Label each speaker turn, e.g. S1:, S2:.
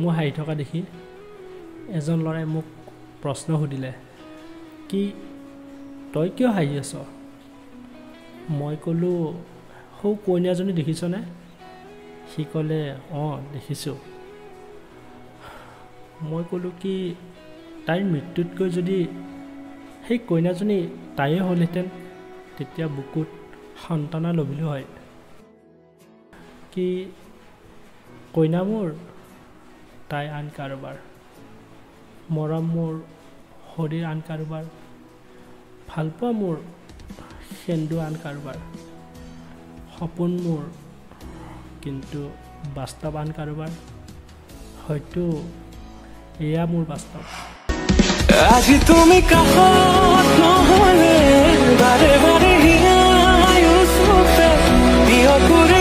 S1: মই হাঁহি থকা দেখি এজন ল'ৰাই মোক প্ৰশ্ন সুধিলে, কি তই কিয় হাঁহি আছ? মই ক'লোঁ, সৌ কইনাজনী দেখিছনে? সি ক'লে, অঁ দেখিছোঁ। মই ক'লোঁ কি তাইৰ মৃত্যুতকৈ যদি সেই কইনাজনী তাইয়ে হ'লহেঁতেন তেতিয়া বুকুত সন্তানা লভিলো হয়। কি কইনা মোৰ তাই আন কাৰোবাৰ, মৰম মোৰ শৰীৰ আন কাৰোবাৰ, ভালপোৱা মোৰ সেন্দু আন কাৰোবাৰ, সপোন মোৰ কিন্তু বাস্তৱ আন কাৰোবাৰ। হয়তো এয়া মোৰ বাস্তৱ।
S2: আজি তুমি কাষত নহ'লে বাৰে বাৰে হিয়াই ওচৰতে প্ৰিয় কৰি